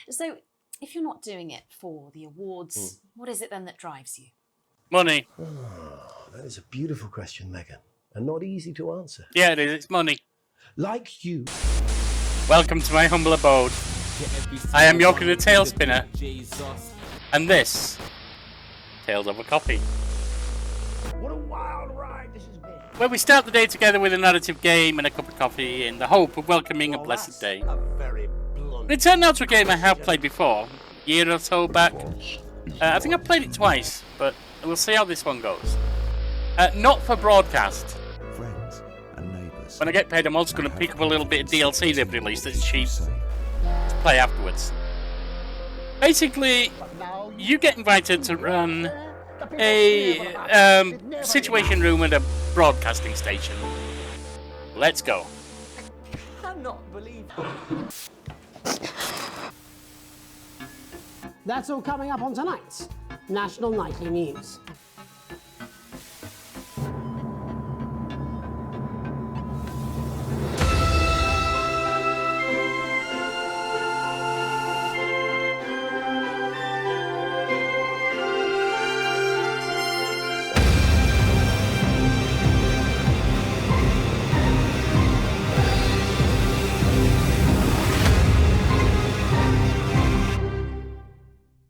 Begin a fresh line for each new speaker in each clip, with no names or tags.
So, if you're not doing it for the awards, what is it then that drives you?
Money.
Oh, that is a beautiful question, Megan, and not easy to answer.
Yeah, it is. It's money.
Like you.
Welcome to my humble abode. I am Yoka the Tail Spinner, and this, Tales of a Coffee.
What a wild ride this has been.
Where we start the day together with a narrative game and a cup of coffee in the hope of welcoming a blessed day. It turned out to a game I have played before, a year or so back. I think I've played it twice, but we'll see how this one goes. Not for broadcast.
Friends and neighbours.
When I get paid, I'm also going to pick up a little bit of DLC they've released that's cheap to play afterwards. Basically, you get invited to run a situation room at a broadcasting station. Let's go.
I cannot believe
That's all coming up on tonight's National Nightly News.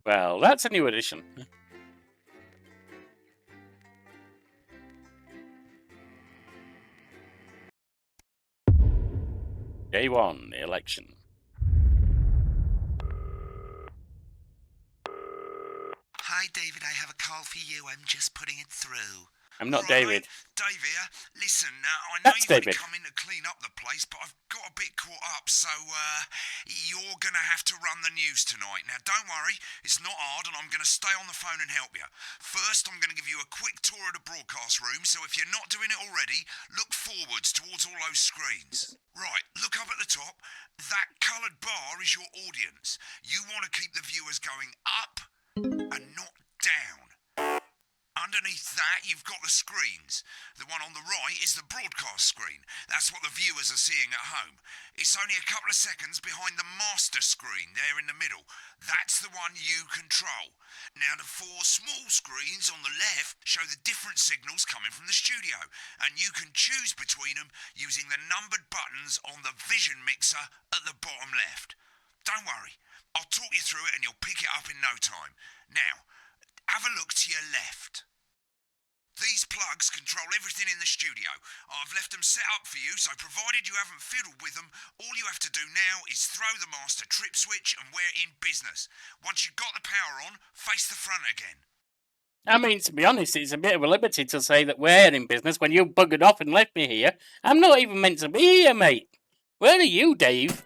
Well, that's a new addition. Day 1, the election.
Hi, David, I have a call for you. I'm just putting it through.
I'm not David.
Dave here. Listen, I know
That's
you've
David.
come in to clean up the place, but I've got a bit caught up, so you're going to have to run the news tonight. Now, don't worry, it's not hard, and I'm going to stay on the phone and help you. First, I'm going to give you a quick tour of the broadcast room, so if you're not doing it already, look forwards towards all those screens. Right, look up at the top. That coloured bar is your audience. You want to keep the viewers going up and not down. Underneath that, you've got the screens. The one on the right is the broadcast screen. That's what the viewers are seeing at home. It's only a couple of seconds behind the master screen there in the middle. That's the one you control. Now, the 4 small screens on the left show the different signals coming from the studio, and you can choose between them using the numbered buttons on the vision mixer at the bottom left. Don't worry, I'll talk you through it and you'll pick it up in no time. Now, have a look to your left. These plugs control everything in the studio. I've left them set up for you, so provided you haven't fiddled with them, all you have to do now is throw the master trip switch and we're in business. Once you've got the power on, face the front again.
I mean, to be honest, it's a bit of a liberty to say that we're in business when you buggered off and left me here. I'm not even meant to be here, mate. Where are you, Dave?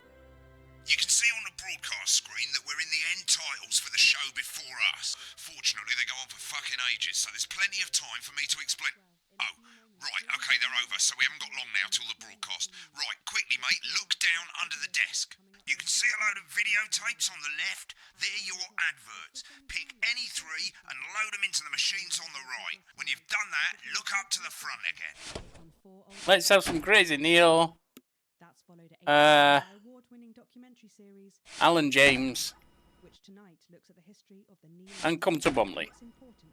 You can see on the broadcast screen that we're in the end titles for the show before us. Fortunately, they go on for fucking ages, so there's plenty of time for me to explain. Oh, right, okay, they're over, so we haven't got long now till the broadcast. Right, quickly, mate, look down under the desk. You can see a load of videotapes on the left. They're your adverts. Pick any 3 and load them into the machines on the right. When you've done that, look up to the front again.
Let's have some crazy Neil. Alan James. And come to Bromley.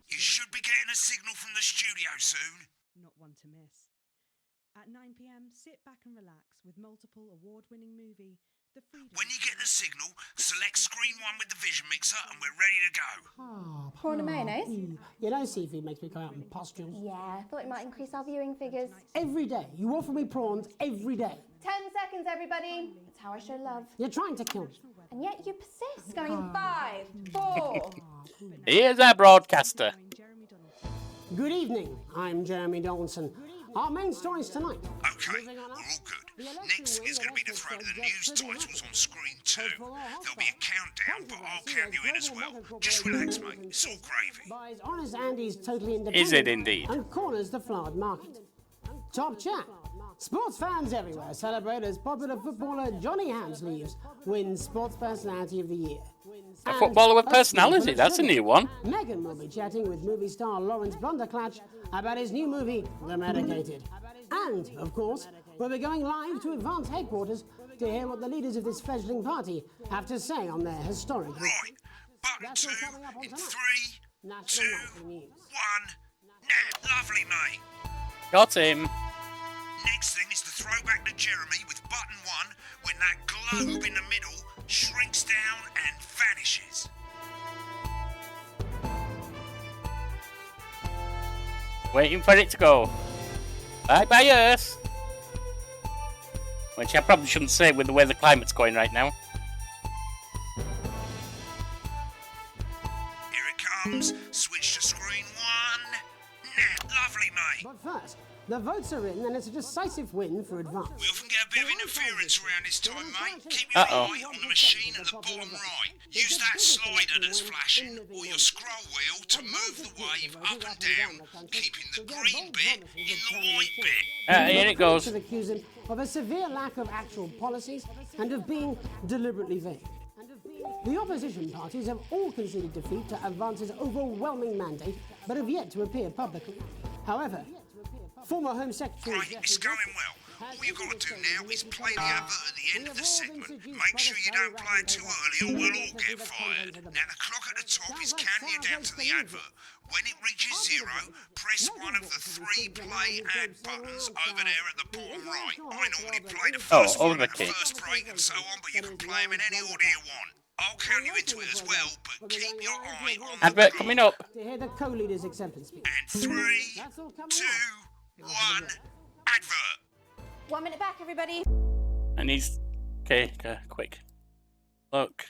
You should be getting a signal from the studio soon.
Not one to miss. At 9 p.m, sit back and relax with multiple award-winning movie, The Freedom.
When you get the signal, select screen 1 with the vision mixer and we're ready to go.
Prawn and mayonnaise?
You know seafood makes me come out in pustules.
Yeah, I thought it might increase our viewing figures.
Every day. You offer me prawns every day.
10 seconds, everybody. That's how I show love.
You're trying to kill me.
And yet you persist. Going in 5, 4.
Here's our broadcaster.
Good evening. I'm Jeremy Donaldson. Our main stories tonight.
Okay, we're all good. Next is going to be the throw to the news titles on screen 2. There'll be a countdown, but I'll count you in as well. Just relax, mate. It's all gravy.
Buys Honest Andy's Totally Independent.
Is it indeed?
And corners the flowered market. Top chat. Sports fans everywhere celebrate as popular footballer Johnny Hamsleeves wins Sports Personality of the Year.
A footballer with personality, that's a new one.
Megan will be chatting with movie star Lawrence Blunderclatch about his new movie, The Medicated. And, of course, we'll be going live to Advance headquarters to hear what the leaders of this fledgling party have to say on their historic...
Right, button
That's
2
all coming up on
in
tonight.
3,
National
2,
Nightly News.
1. Lovely, mate.
Got him.
Next thing is to throw back to Jeremy with button 1 when that globe in the middle shrinks down and vanishes.
Waiting for it to go. Bye-bye, Earth. Which I probably shouldn't say with the way the climate's going right now.
Here it comes. Switch to screen 1. Lovely, mate.
But first, the votes are in and it's a decisive win for Advance.
We often get a bit of interference around this time, mate. Keep your eye on the machine at the bottom right. Use that slider that's flashing or your scroll wheel to move the wave up and down, keeping the green bit in the white bit.
Here it goes.
Accuse him of a severe lack of actual policies and of being deliberately vague. The opposition parties have all conceded defeat to Advance's overwhelming mandate, but have yet to appear publicly. However, former Home Secretary...
Right, it's going well. All you've got to do now is play the advert at the end of the segment. Make sure you don't play it too early or we'll all get fired. Now, the clock at the top is counting you down to the advert. When it reaches 0, press one of the 3 play ad buttons over there at the bottom right. I normally play the first one at the first break and so on, but you can play them in any order you want. I'll count you into it as well, but keep your eye on the
Advert
clock.
coming up.
To hear the co-leader's acceptance speech.
And 3, 2, 1, advert.
1 minute back, everybody.
And he's... Okay, quick. Look.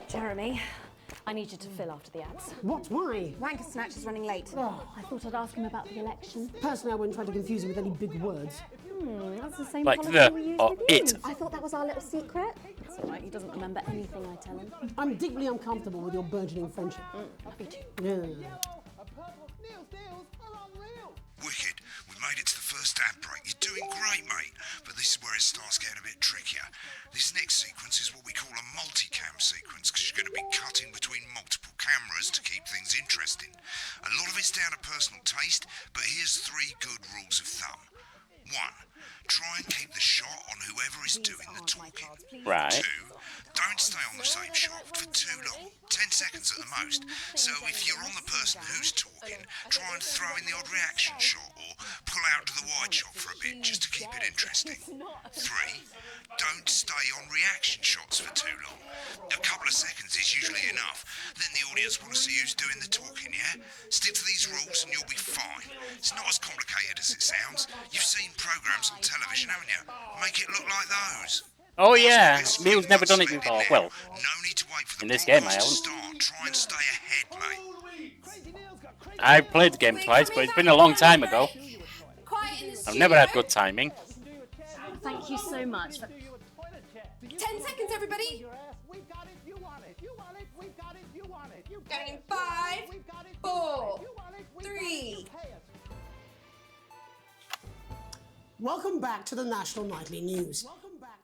Jeremy, I need you to fill after the ads.
What? Why?
Wanker Snatch is running late.
Oh, I thought I'd ask him about the election.
Personally, I wouldn't try to confuse him with any big words.
That's the same
Like
policy
the
we used
or
with
it.
you.
I thought that was our little secret.
It's all right, he doesn't remember anything I tell him.
I'm deeply uncomfortable with your burgeoning friendship.
Me too.
Yeah.
Wicked. We made it to the first ad break. You're doing great, mate. But this is where it starts getting a bit trickier. This next sequence is what we call a multicam sequence, because you're going to be cutting between multiple cameras to keep things interesting. A lot of it's down to personal taste, but here's 3 good rules of thumb. 1. Try and keep the shot on whoever is doing the talking.
Right.
2. Don't stay on the same shot for too long. 10 seconds at the most. So if you're on the person who's talking, try and throw in the odd reaction shot or pull out to the wide shot for a bit just to keep it interesting. 3. Don't stay on reaction shots for too long. A couple of seconds is usually enough. Then the audience want to see who's doing the talking, yeah? Stick to these rules and you'll be fine. It's not as complicated as it sounds. You've seen programs on television, haven't you? Make it look like those.
Oh yeah, Neil's never done it before. Well,
No need to wait for the
in this game I
broadcast to
haven't.
start. Try and stay ahead, mate.
I played the game twice, but it's been a long time ago.
Quiet in the
I've
studio.
never had good timing.
Thank you so much.
10 seconds, everybody. Going in 5, 4, 3.
Welcome back to the National Nightly News.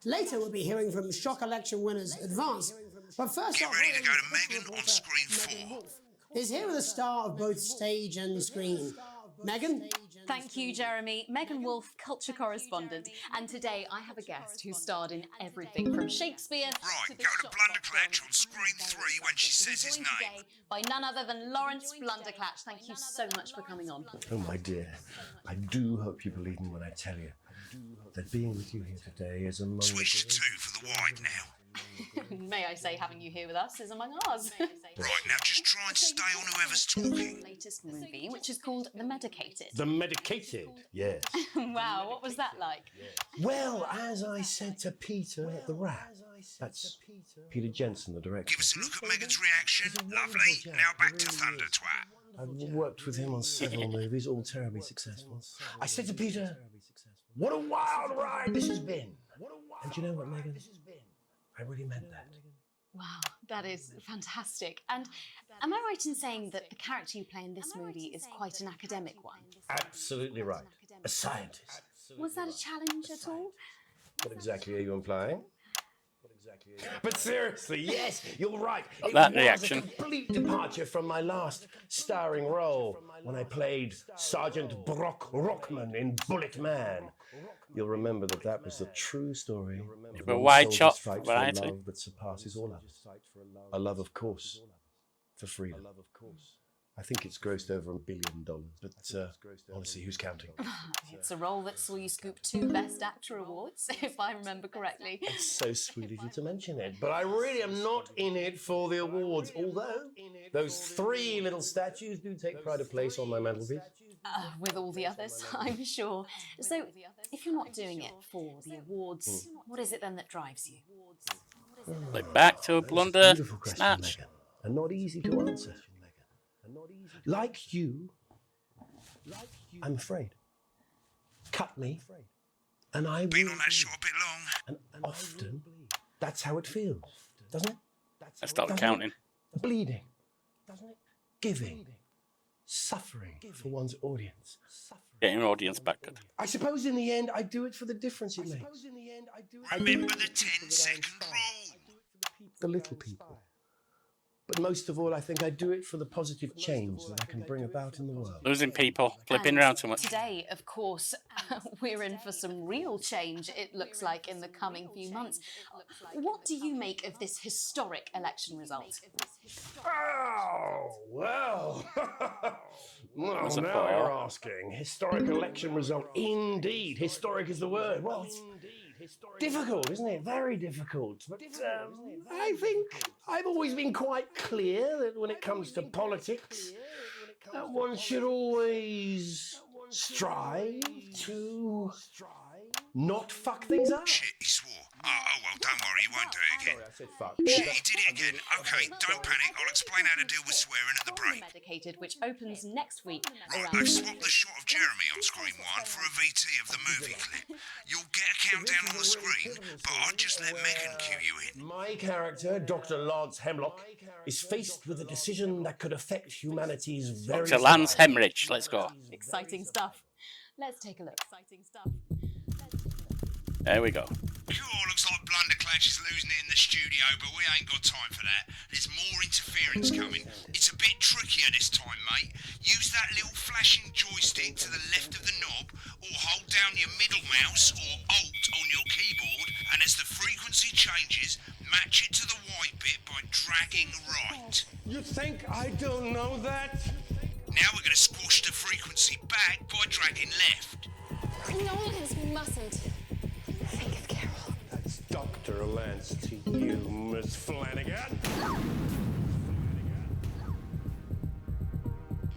Later, we'll be hearing from shock election winners Advance. But first,
Get ready to go to Megan on screen 4.
is here with a star of both stage and screen. Megan?
Thank you, Jeremy. Megan Wolfe, culture correspondent. And today I have a guest who starred in everything from Shakespeare
Right,
to
go
the
to
shot
Blunderclatch
film
on screen 3 when she says his
joined
name.
today by none other than Lawrence Blunderclatch. Thank you so much for coming on.
Oh, my dear, I do hope you believe me when I tell you that being with you here today is among
Switch to
the...
2 for the wide now.
May I say, having you here with us is among ours.
Right, now just try and stay on whoever's talking.
Latest movie, which is called The Medicated.
The medicated, yes.
Wow, what was that like?
Well, as I said to Peter at the Rat, that's Peter Jensen, the director.
Give us a look at Megan's reaction. Lovely. Now back to Thunder Twat.
I've worked with him on several movies, all terribly successful. I said to Peter, what a wild ride this has been. And you know what, Megan? I really meant that.
Wow, that is fantastic. And am I right in saying that the character you play in this movie is quite an academic one?
Absolutely right. A scientist.
Was that a challenge at all?
What exactly are you implying? But seriously, yes, you're right. It
That
was
reaction.
a complete departure from my last starring role when I played Sergeant Brock Rockman in Bullet Man. You'll remember that was the true story. of
But
one
wide
soldier's
shot
fight for a
variety.
love that surpasses all others. A love, of course, for freedom. I think it's grossed over $1 billion, but honestly, who's counting?
It's a role that saw you scoop 2 Best Actor awards, if I remember correctly.
It's so sweet of you to mention it, but I really am not in it for the awards, although those 3 little statues do take pride of place on my mantelpiece.
With all the others, I'm sure. So, if you're not doing it for the awards, what is it then that drives you?
Like back to a blunder
Beautiful question,
snatch.
Megan, and not easy to answer. Like you, I'm afraid. Cut me, and I will.
Been on that shot a bit long.
And often, that's how it feels, doesn't it?
I started counting.
Bleeding, doesn't it? Giving, suffering for one's audience.
Getting an audience back good.
I suppose in the end, I do it for the difference it makes.
Remember the 10-second rule.
The little people. But most of all, I think I do it for the positive change that I can bring about in the world.
Losing people, flipping around too much.
Today, of course, we're in for some real change, it looks like, in the coming few months. What do you make of this historic election result?
Oh, well. Well,
That's a
now
foil.
you're asking. Historic election result. Indeed. Historic is the word. Well, it's difficult, isn't it? Very difficult. But I think I've always been quite clear that when it comes to politics, one should always strive to not fuck things up.
Shit, he swore. Oh, well, don't worry, he won't do it again.
Sorry, I said fuck.
Shit, he did it again. Okay, don't panic. I'll explain how to deal with swearing at the break.
Medicated, which opens next week.
Right, I've swapped the shot of Jeremy on screen 1 for a VT of the movie clip. You'll get a countdown on the screen, but I'll just let Megan cue you in.
My character, Dr. Lance Hemlock, is faced with a decision that could affect humanity's very
Dr. Lance Hemorrhage, let's go.
Exciting stuff. Let's take a look. Exciting stuff.
There we go.
Cool, looks like Blunderclash is losing it in the studio, but we ain't got time for that. There's more interference coming. It's a bit trickier this time, mate. Use that little flashing joystick to the left of the knob, or hold down your middle mouse or Alt on your keyboard, and as the frequency changes, match it to the white bit by dragging right.
You think I don't know that?
Now we're going to squash the frequency back by dragging left.
Nolans mustn't think of Carol.
That's Dr. Lance to you, Miss Flanagan.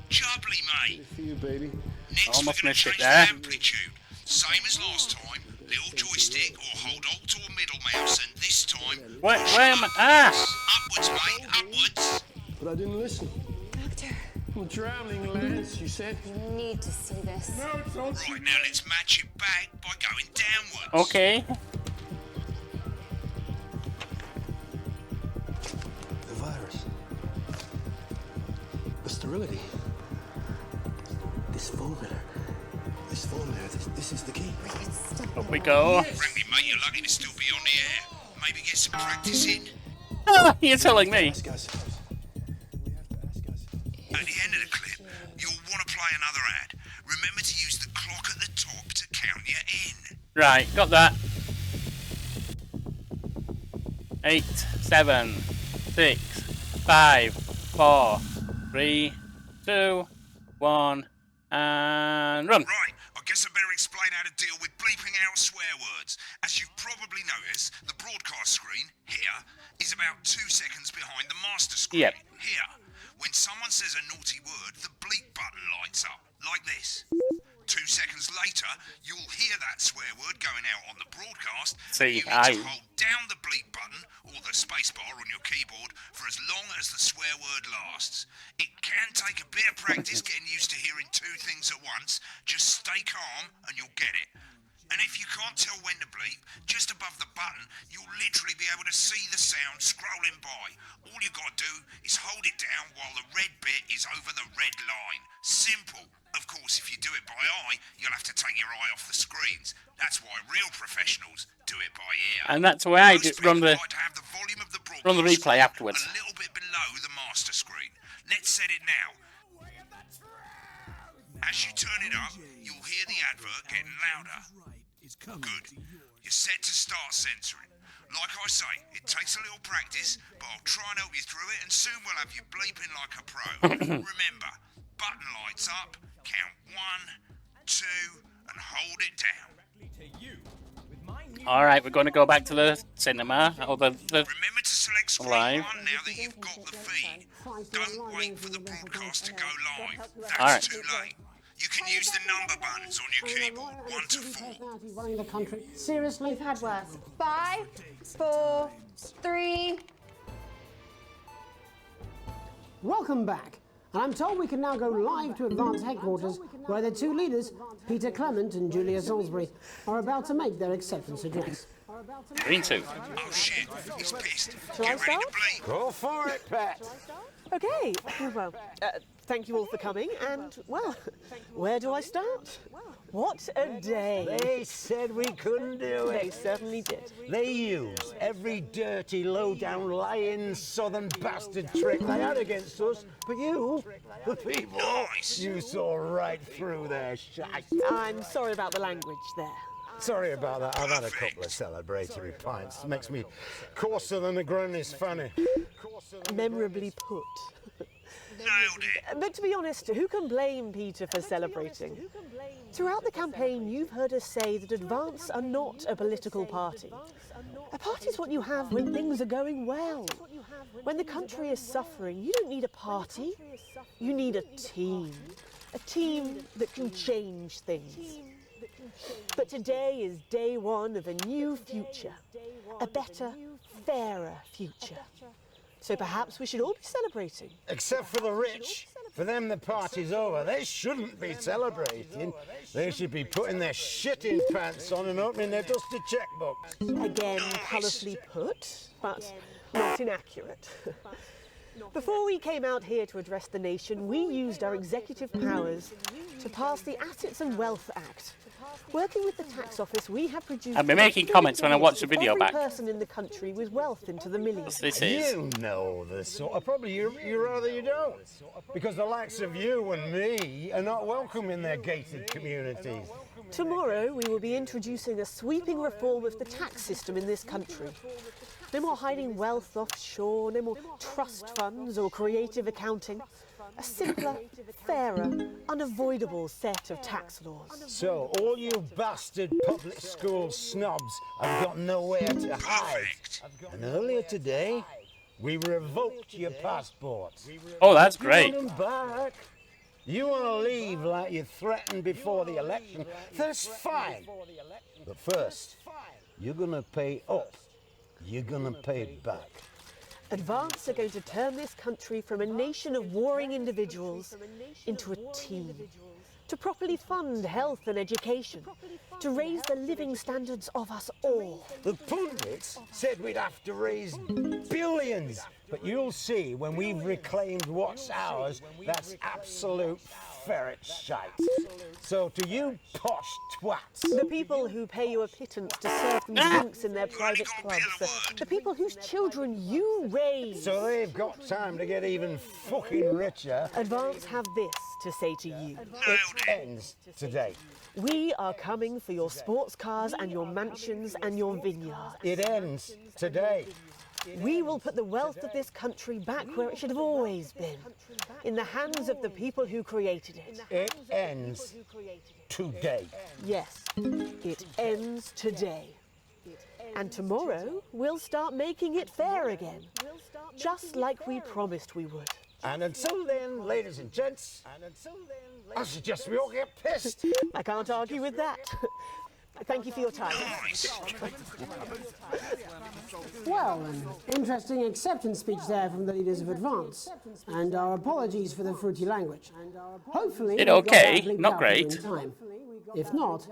Jubbly, mate.
For you, baby.
Next
Almost
we're going to
missed it
change
there.
the amplitude. Same as last time. Little joystick or hold Alt or middle mouse, and this time...
Where am I? Ah!
Upwards, mate, upwards.
But I didn't listen.
Doctor,
I'm drowning, Lance, you said.
you need to see this.
Right, now let's match it back by going downwards.
Okay.
The virus. The sterility. This formula. This is the key.
Up we go.
Frankly, mate, you're lucky to still be on the air. Maybe get some practice in.
Ah, you're telling me.
Ask ourselves. We have to ask ourselves.
At the end of the clip, you'll want to play another ad. Remember to use the clock at the top to count you in.
Right, got that. 8, 7, 6, 5, 4, 3, 2, 1, and run.
Right, I guess I better explain how to deal with bleeping out swear words. As you've probably noticed, the broadcast screen, here, is about 2 seconds behind the master screen,
Yep.
here. When someone says a naughty word, the bleep button lights up, like this. 2 seconds later, you'll hear that swear word going out on the broadcast.
See,
you need to hold down the bleep button, or the space bar on your keyboard, for as long as the swear word lasts. It can take a bit of practice getting used to hearing 2 things at once. Just stay calm and you'll get it. And if you can't tell when to bleep, just above the button, you'll literally be able to see the sound scrolling by. All you got to do is hold it down while the red bit is over the red line. Simple. Of course, if you do it by eye, you'll have to take your eye off the screens. That's why real professionals do it by ear.
And that's why I run the
like to have the volume of the
run the replay afterwards.
A little bit below the master screen. Let's set it now. As you turn it up, you'll hear the advert getting louder. Good. You're set to start censoring. Like I say, it takes a little practice, but I'll try and help you through it, and soon we'll have you bleeping like a pro. Remember, button lights up, count 1, 2, and hold it down.
All right, we're going to go back to the cinema. Or the
Remember to select screen
live.
1 now that you've got the feed. Don't wait for the broadcast to go live. That's
All right.
too late. You can use the number buttons on your keyboard, 1 to 4.
Running the country. Seriously?
We've had worse. 5, 4, 3.
Welcome back. And I'm told we can now go live to Advance Headquarters, where the two leaders, Peter Clement and Julia Salisbury, are about to make their acceptance address.
Green 2.
Oh shit, he's pissed.
Shall I
Get ready
start?
to bleep.
Go for it, Pat.
Okay, well, thank you all for coming, and, well, where do I start? What a day.
They said we couldn't do
They
it.
certainly did.
They used every dirty, low-down, lying, southern bastard trick they had against us. But you, the people,
Nice.
you saw right through their shite.
I'm sorry about the language there.
Sorry about that. I've had a couple of celebratory pints. Makes me coarser than a granny's fanny.
Memorably put.
Nailed it.
But to be honest, who can blame Peter for celebrating? Throughout the campaign, you've heard us say that Advance are not a political party. A party is what you have when things are going well. When the country is suffering, you don't need a party. You need a team. A team that can change things. But today is day one of a new future. A better, fairer future. So perhaps we should all be celebrating.
Except for the rich. For them, the party's over. They shouldn't be celebrating. They should be putting their shitting pants on and opening their dusty checkbooks.
Again, colourfully put, but not inaccurate. Before we came out here to address the nation, we used our executive powers to pass the Assets and Wealth Act. Working with the tax office, we have produced...
I'll be making comments when I watch the video
every
back.
person in the country with wealth into the millions.
This is.
You know the sort of... Probably you rather you don't. Because the likes of you and me are not welcome in their gated communities.
Tomorrow, we will be introducing a sweeping reform of the tax system in this country. No more hiding wealth offshore, no more trust funds or creative accounting. A simpler, fairer, unavoidable set of tax laws.
So, all you bastard public school snobs have got nowhere to hide. And earlier today, we revoked your passports.
Oh, that's
You
great.
want them back? You want to leave like you threatened before the election? That's fine. But first, you're going to pay up. You're going to pay back.
Advance are going to turn this country from a nation of warring individuals into a team. To properly fund health and education. To raise the living standards of us all.
The pundits said we'd have to raise billions. But you'll see when we've reclaimed what's ours, that's absolute ferret shite. So to you posh twats.
The people who pay you a pittance to serve them drinks in their private clubs. The people whose children you raise.
So they've got time to get even fucking richer.
Advance have this to say to you.
It ends today.
We are coming for your sports cars and your mansions and your vineyards.
It ends today.
We will put the wealth of this country back where it should have always been, in the hands of the people who created it.
It ends today.
Yes, it ends today. And tomorrow, we'll start making it fair again, just like we promised we would.
And until then, ladies and gents, I suggest we all get pissed.
I can't argue with that. Thank you for your time.
Well, an interesting acceptance speech there from the leaders of Advance. And our apologies for the fruity language. Hopefully,
Did
we got
okay,
that bleeped
not
out
great.
in time. If not,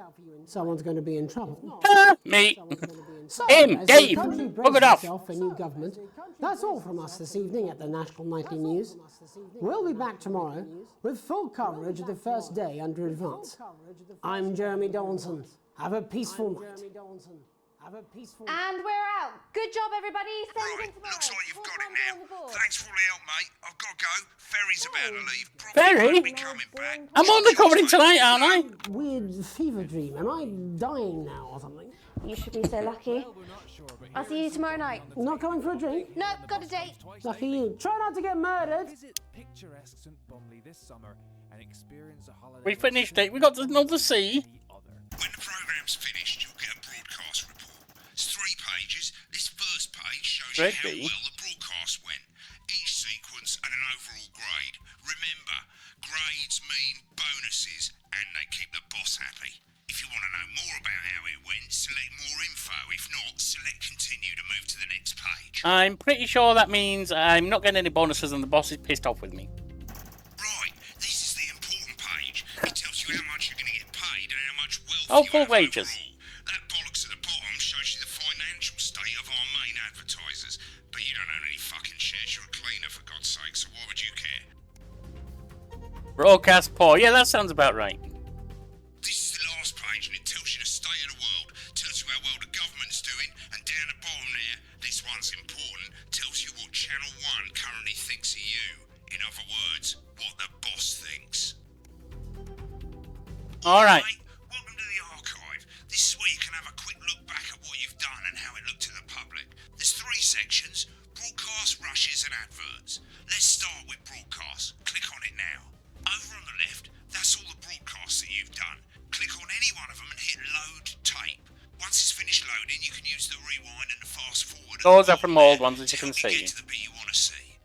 someone's going to be in trouble.
Me.
So,
Him,
as
Dave.
the country
Bug it
braces
off.
itself for new government, that's all from us this evening at the National Nightly News. We'll be back tomorrow with full coverage of the first day under advance. I'm Jeremy Donaldson. Have a peaceful night.
And we're out. Good job, everybody.
Right, looks like you've got it now. Thanks for all the help, mate. I've got to go. Ferry's about to leave.
Ferry?
Probably won't be coming back.
I'm on the comedy tonight, aren't I?
Weird fever dream. Am I dying now or something?
You should be so lucky. I'll see you tomorrow night.
Not coming for a drink?
No, got a date.
Lucky you. Try not to get murdered.
Visit picturesque St. Bumley this summer and experience a holiday.
We finished it. We got to know the sea.
When the programme's finished, you'll get a broadcast report. It's 3 pages. This first page shows you how well the broadcast went. Each sequence and an overall grade. Remember, grades mean bonuses, and they keep the boss happy. If you want to know more about how it went, select more info. If not, select continue to move to the next page.
I'm pretty sure that means I'm not getting any bonuses and the boss is pissed off with me.
Right, this is the important page. It tells you how much you're going to get paid and how much wealth
Oh,
you
full
have
wages.
overall. That bollocks at the bottom shows you the financial state of our main advertisers. But you don't own any fucking shares. You're a cleaner, for God's sake, so why would you care?
Broadcast poor. Yeah, that sounds about right.
This is the last page, and it tells you the state of the world, tells you how well the government's doing, and down the bottom there, this one's important, tells you what Channel 1 currently thinks of you. In other words, what the boss thinks.
All right.
Welcome to the archive. This is where you can have a quick look back at what you've done and how it looked to the public. There's 3 sections: broadcast, rushes, and adverts. Let's start with broadcast. Click on it now. Over on the left, that's all the broadcasts that you've done. Click on any one of them and hit load tape. Once it's finished loading, you can use the rewind and the fast forward.
Those are from old ones, as you can see.
Get to the bit you want to see.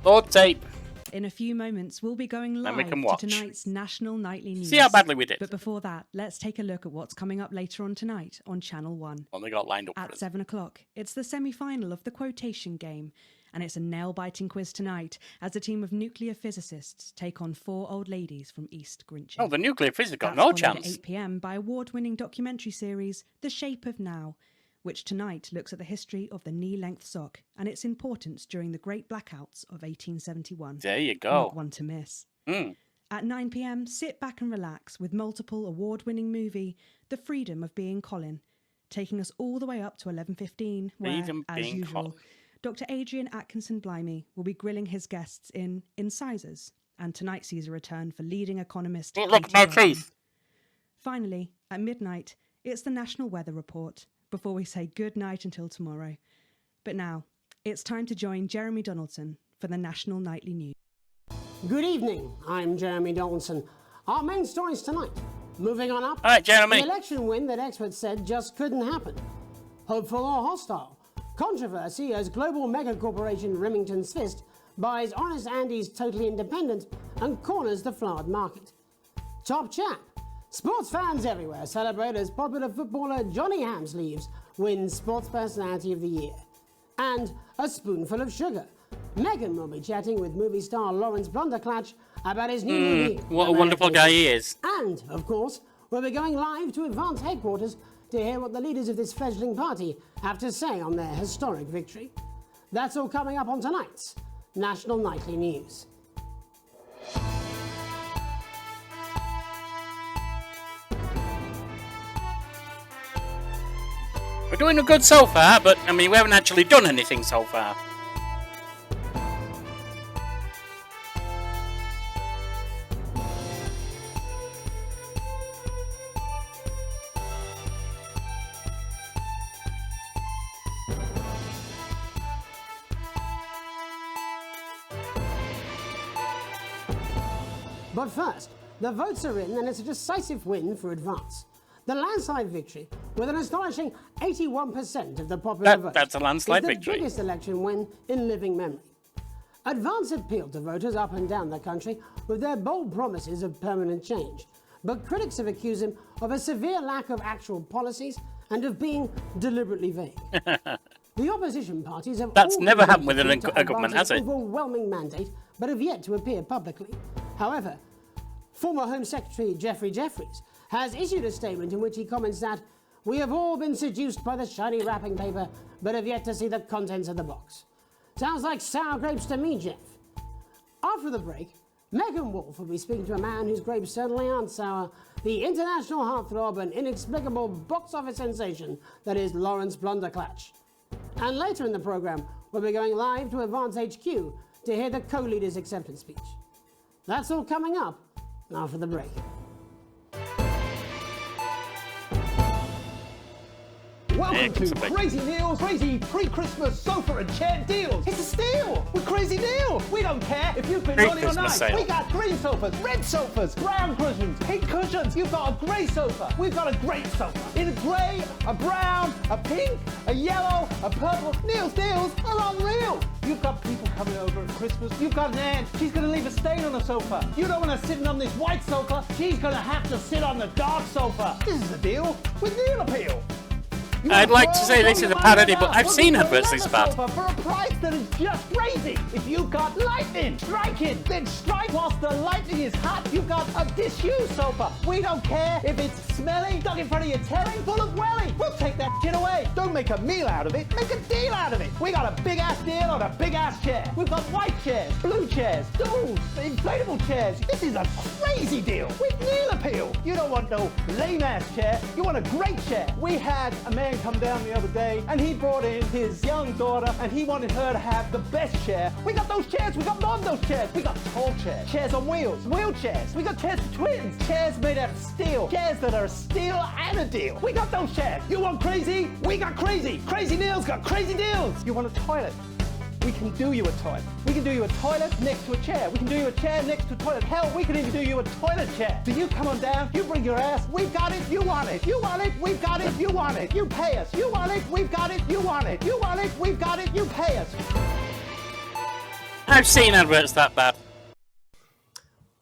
Load tape.
In a few moments, we'll be going
Then
live
we can
to
watch.
tonight's National Nightly News.
See how badly we did.
But before that, let's take a look at what's coming up later on tonight on Channel 1.
What they got lined up for
At
us.
7 o'clock, it's the semi-final of the quotation game, and it's a nail-biting quiz tonight as a team of nuclear physicists take on 4 old ladies from East Grinching.
Oh, the nuclear physics got
That's
no
followed
chance.
At 8 p.m. by award-winning documentary series The Shape of Now, which tonight looks at the history of the knee-length sock and its importance during the Great Blackouts of 1871.
There you go.
Not one to miss.
Mm.
At 9 p.m, sit back and relax with multiple award-winning movie The Freedom of Being Colin, taking us all the way up to 11:15, where,
Freedom
as
being
usual,
Colin.
Dr. Adrian Atkinson Blimey will be grilling his guests in Incisors, and tonight sees a return for leading economist
Look at
Katie
my
Rowan.
teeth.
Finally, at midnight, it's the National Weather Report, before we say good night until tomorrow. But now, it's time to join Jeremy Donaldson for the National Nightly News.
Good evening. I'm Jeremy Donaldson. Our main stories tonight. Moving on up.
All right, Jeremy.
The election win that experts said just couldn't happen. Hopeful or hostile? Controversy as global megacorporation Remington's Fist buys Honest Andy's Totally Independent and corners the flowered market. Top chat. Sports fans everywhere celebrate as popular footballer Johnny Hamsleeves wins Sports Personality of the Year. And a spoonful of sugar. Meghan will be chatting with movie star Lawrence Blunderclatch about his new movie.
What a wonderful guy he is.
And, of course, we'll be going live to Advance headquarters to hear what the leaders of this fledgling party have to say on their historic victory. That's all coming up on tonight's National Nightly News.
We're doing a good so far, but, I mean, we haven't actually done anything so far.
But first, the votes are in and it's a decisive win for Advance. The landslide victory, with an astonishing 81% of the popular vote,
That's a landslide
is the
victory.
biggest election win in living memory. Advance appealed to voters up and down the country with their bold promises of permanent change. But critics have accused him of a severe lack of actual policies and of being deliberately vague. The opposition parties have
That's
all
never happened
been
with
to
a government, has
Advance's
it?
overwhelming mandate, but have yet to appear publicly. However, Former Home Secretary Geoffrey Jeffreys has issued a statement in which he comments that we have all been seduced by the shiny wrapping paper, but have yet to see the contents of the box. Sounds like sour grapes to me, Jeff. After the break, Megan Wolfe will be speaking to a man whose grapes certainly aren't sour, the international heartthrob and inexplicable box office sensation that is Lawrence Blunderclatch. And later in the programme, we'll be going live to Advance HQ to hear the co-leader's acceptance speech. That's all coming up after the break.
Welcome to Crazy Neil's crazy pre-Christmas sofa and chair deals. It's a steal with Crazy Neil. We don't care if you've been rolling all night.
Sale.
We got green sofas, red sofas, brown cushions, pink cushions. You've got a grey sofa. We've got a great sofa. In a grey, a brown, a pink, a yellow, a purple. Neil's deals are unreal. You've got people coming over at Christmas. You've got an aunt. She's going to leave a stain on the sofa. You don't want her sitting on this white sofa. She's going to have to sit on the dark sofa. This is a deal with Neil Appeal.
I'd like to say this is a parody, but I've seen adverts this bad.
For a price that is just crazy. If you've got lightning striking, then strike whilst the lightning is hot. You've got a disused sofa. We don't care if it's smelly, stuck in front of your telly, full of welly. We'll take that shit away. Don't make a meal out of it. Make a deal out of it. We got a big ass deal on a big ass chair. We've got white chairs, blue chairs, stools, inflatable chairs. This is a crazy deal with Neil Appeal. You don't want no lame ass chair. You want a great chair. We had a man come down the other day and he brought in his young daughter and he wanted her to have the best chair. We got those chairs. We got more of those chairs. We got tall chairs, chairs on wheels, wheelchairs. We got chairs for twins, chairs made out of steel, chairs that are a steal and a deal. We got those chairs. You want crazy? We got crazy. Crazy Neil's got crazy deals. You want a toilet? We can do you a toilet. We can do you a toilet next to a chair. We can do you a chair next to a toilet. Hell, we can even do you a toilet chair. So you come on down, you bring your ass, we've got it, you want it. You want it, we've got it, you want it. You pay us. You want it, we've got it, you want it. You want it, we've got it, you pay us.
I've seen adverts that bad.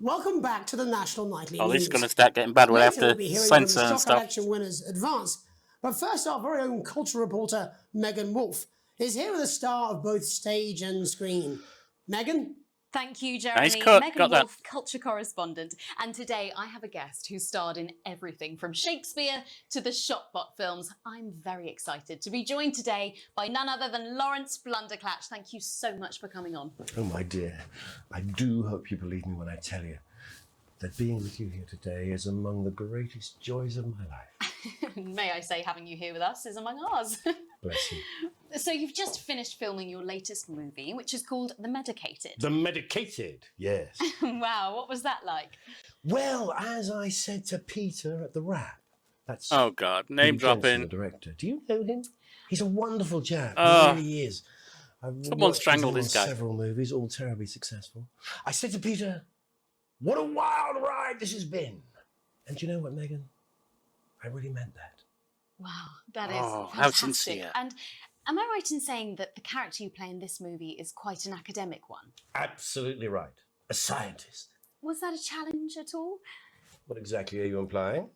Welcome back to the National Nightly
Oh, this
News.
is going to start getting bad. We'll have
Later,
to
be hearing
censor
from the
and
Stock
stuff.
Election winners advance. But first, our very own culture reporter, Megan Wolfe, is here with a star of both stage and screen. Megan?
Thank you, Jeremy.
Nice cut.
Megan
Got that.
Wolfe, culture correspondent. And today I have a guest who starred in everything from Shakespeare to the Shotbot films. I'm very excited to be joined today by none other than Lawrence Blunderclatch. Thank you so much for coming on.
Oh, my dear. I do hope you believe me when I tell you that being with you here today is among the greatest joys of my life.
May I say, having you here with us is among ours.
Bless you.
So you've just finished filming your latest movie, which is called The Medicated.
The Medicated, yes.
Wow, what was that like?
Well, as I said to Peter at the wrap, that's
Oh, God. Name
Peter Jensen,
dropping.
the director. Do you know him? He's a wonderful chap.
Oh.
He really is. I've
Someone
watched
strangled
him
this
on
guy.
several movies, all terribly successful. I said to Peter, what a wild ride this has been. And do you know what, Megan? I really meant that.
Wow, that is
Oh, how
fantastic.
sincere.
And am I right in saying that the character you play in this movie is quite an academic one?
Absolutely right. A scientist.
Was that a challenge at all?
What exactly are you implying?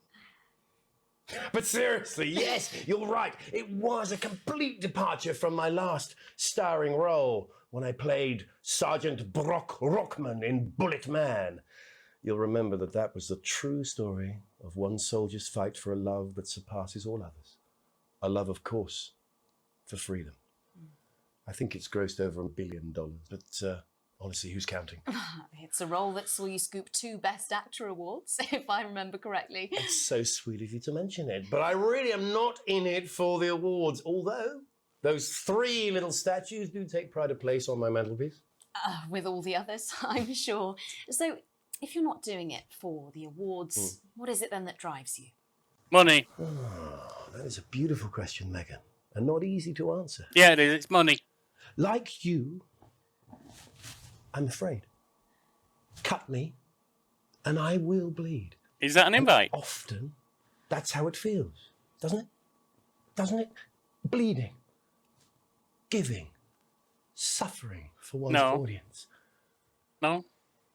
But seriously, yes, you're right. It was a complete departure from my last starring role when I played Sergeant Brock Rockman in Bullet Man. You'll remember that that was the true story of one soldier's fight for a love that surpasses all others. A love, of course, for freedom. I think it's grossed over $1 billion, but honestly, who's counting?
It's a role that saw you scoop 2 Best Actor awards, if I remember correctly.
It's so sweet of you to mention it, but I really am not in it for the awards, although those 3 little statues do take pride of place on my mantelpiece.
With all the others, I'm sure. So, if you're not doing it for the awards, what is it then that drives you?
Money.
Oh, that is a beautiful question, Megan, and not easy to answer.
Yeah, it is. It's money.
Like you, I'm afraid. Cut me, and I will bleed.
Is that an invite?
And often, that's how it feels, doesn't it? Doesn't it? Bleeding, giving, suffering for one's audience.
No.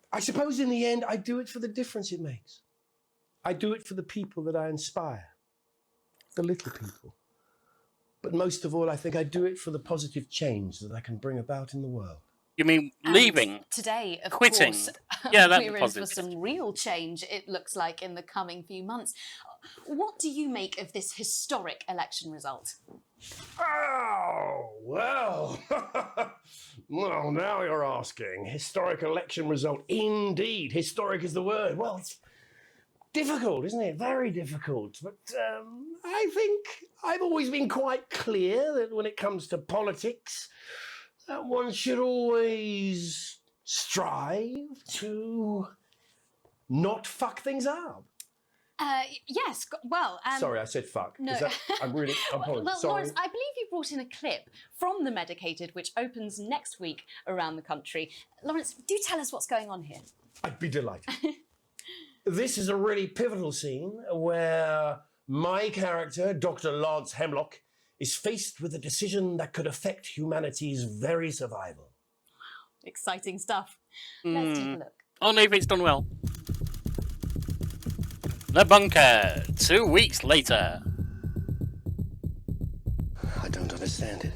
I suppose in the end, I do it for the difference it makes. I do it for the people that I inspire, the little people. But most of all, I think I do it for the positive change that I can bring about in the world.
You mean
And
leaving?
today, of
Quitting.
course,
Yeah, that'd be
we're in for
positive.
some real change, it looks like, in the coming few months. What do you make of this historic election result?
Oh, well. Well, now you're asking. Historic election result. Indeed. Historic is the word. Well, it's difficult, isn't it? Very difficult. But I think I've always been quite clear that when it comes to politics, that one should always strive to not fuck things up.
Yes, well...
Sorry, I said fuck.
No.
I'm apologize.
Well,
Sorry.
Lawrence, I believe you brought in a clip from The Medicated, which opens next week around the country. Lawrence, do tell us what's going on here.
I'd be delighted. This is a really pivotal scene where my character, Dr. Lance Hemlock, is faced with a decision that could affect humanity's very survival.
Exciting stuff. Let's take a look.
Only if it's done well. The bunker, 2 weeks later.
I don't understand it.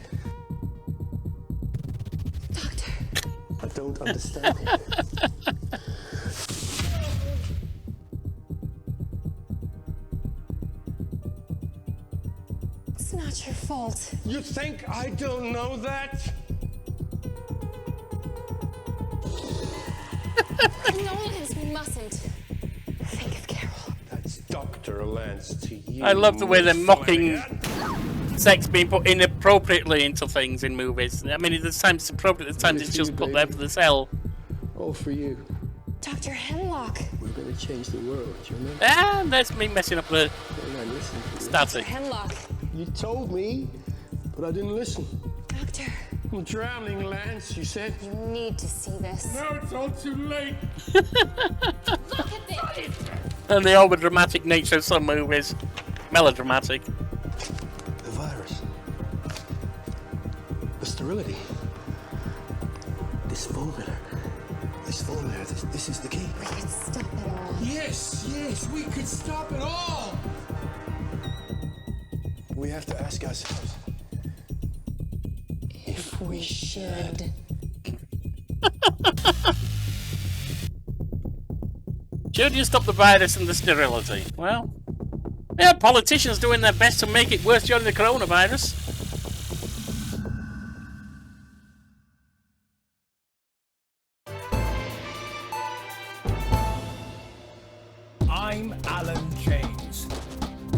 Doctor.
I don't understand it.
It's not your fault.
You think I don't know that?
Nolans mustn't think of Carol.
That's Dr. Lance to you.
I love the way they're
Miss
mocking
Flanagan.
sex being put inappropriately into things in movies. I mean, there's times it's appropriate, there's times it's just put there for the sell.
All for you.
Dr. Hemlock.
We're going to change the world, you know?
And that's me messing up the static.
Hemlock.
You told me, but I didn't listen.
Doctor.
I'm drowning, Lance, you said.
You need to see this.
No, it's all too late.
Look at this.
And the over-dramatic nature of some movies. Melodramatic.
The virus. The sterility. This formula. This is the key.
We could stop it all.
Yes, we could stop it all. We have to ask ourselves if we should.
Should you stop the virus and the sterility? Well, yeah, politicians doing their best to make it worse during the coronavirus.
I'm Alan James.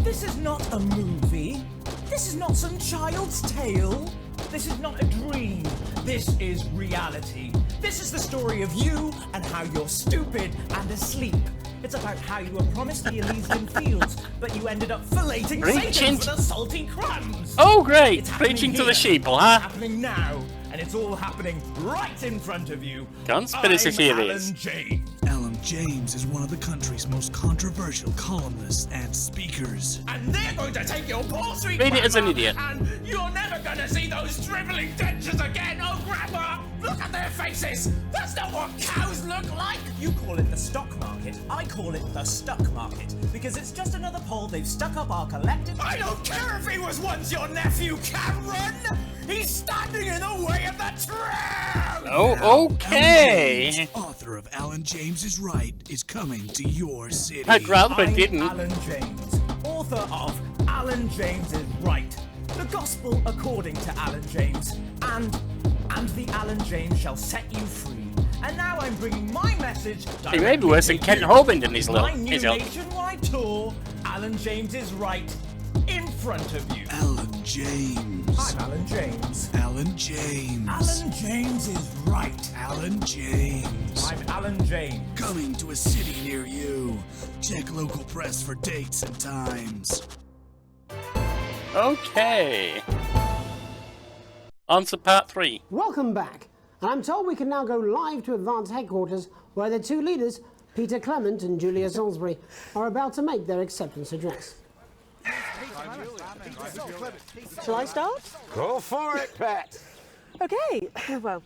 This is not a movie. This is not some child's tale. This is not a dream. This is reality. This is the story of you and how you're stupid and asleep. It's about how you were promised the Elysian fields, but you ended up filleting Satan for the salty crumbs.
Oh, great!
It's
Preaching to
here.
the sheeple,
It's
huh?
happening now, and it's all happening right in front of you.
Conspiracy
I'm
theories.
Alan James.
Alan James is one of the country's most controversial columnists and speakers.
And they're going to take your poor sweet
Read it as an
grandma,
idiot.
and you're never going to see those dribbling dentures again. Oh, Grandma, look at their faces. That's not what cows look like. You call it the stock market. I call it the stuck market, because it's just another pole they've stuck up our collective... I don't care if he was once your nephew, Cameron. He's standing in the way of the truth.
Oh, okay.
Alan James, author of Alan James is Right, is coming to your city.
I'd rather I
I'm
didn't.
Alan James, author of Alan James is Right, the gospel according to Alan James, and the Alan James shall set you free. And now I'm bringing my message.
He may be worse than Kent Hovind in his
My
little.
new
His own.
nationwide tour. Alan James is Right, in front of you.
Alan James.
I'm Alan James.
Alan James.
Alan James is Right.
Alan James.
I'm Alan James.
Coming to a city near you. Check local press for dates and times.
Okay. On to part 3.
Welcome back. And I'm told we can now go live to Advance Headquarters, where the two leaders, Peter Clement and Julia Salisbury, are about to make their acceptance address.
Shall I start?
Go for it, Pat.
Okay, well,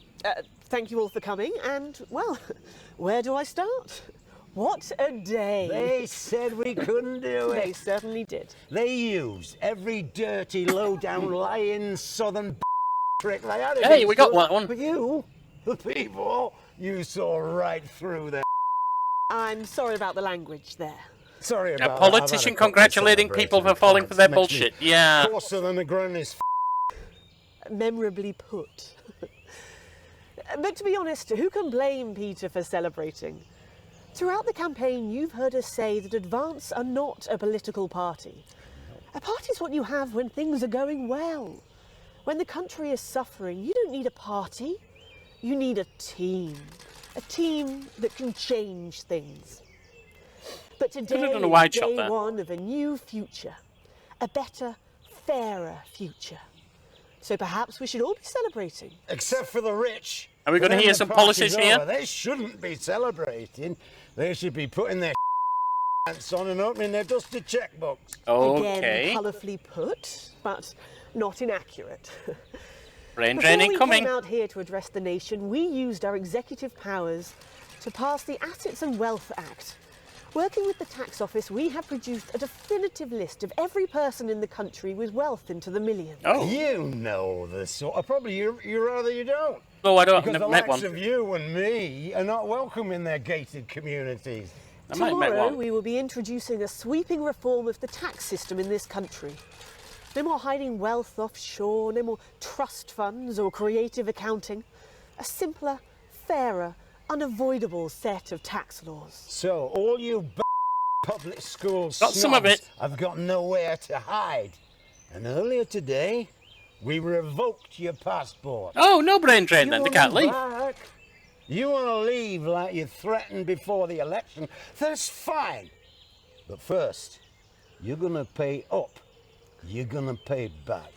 thank you all for coming, and, well, where do I start? What a day.
They said we couldn't do it.
They certainly did.
They used every dirty, low-down, lying southern trick they had.
Hey, we got one.
But you The people, you saw right through their...
I'm sorry about the language there.
Sorry about
A politician congratulating people for falling for their bullshit. Yeah.
Coarser than the grown-is
Memorably put. But to be honest, who can blame Peter for celebrating? Throughout the campaign, you've heard us say that Advance are not a political party. A party's what you have when things are going well. When the country is suffering, you don't need a party. You need a team. A team that can change things. But today is day one of a new future. A better, fairer future. So perhaps we should all be celebrating.
Except for the rich.
Are we going to hear some politics here?
They shouldn't be celebrating. They should be putting their pants on and opening their dusty checkbooks.
Again, colourfully put, but not inaccurate.
Brain draining coming.
Before we came out here to address the nation, we used our executive powers to pass the Assets and Wealth Act. Working with the tax office, we have produced a definitive list of every person in the country with wealth into the millions.
Oh, you know this sort of... Probably you rather you don't.
Oh, I don't.
Because
I've
the
met
likes
one.
of you and me are not welcome in their gated communities.
Tomorrow, we will be introducing a sweeping reform of the tax system in this country. No more hiding wealth offshore, no more trust funds or creative accounting. A simpler, fairer, unavoidable set of tax laws.
So, all you public school
Got some of it.
have got nowhere to hide. And earlier today, we revoked your passport.
Oh, no brain drain then. They can't leave.
You want to leave like you threatened before the election? That's fine. But first, you're going to pay up. You're going to pay back.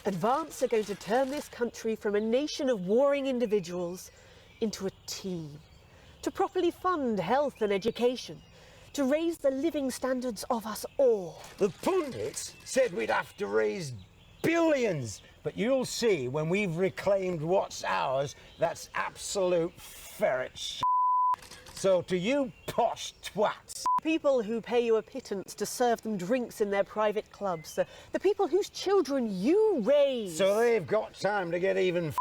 Advance are going to turn this country from a nation of warring individuals into a team. To properly fund health and education. To raise the living standards of us all.
The pundits said we'd have to raise billions. But you'll see when we've reclaimed what's ours, that's absolute ferret shit. So to you posh twats.
People who pay you a pittance to serve them drinks in their private clubs. The people whose children you raise.
So they've got time to get even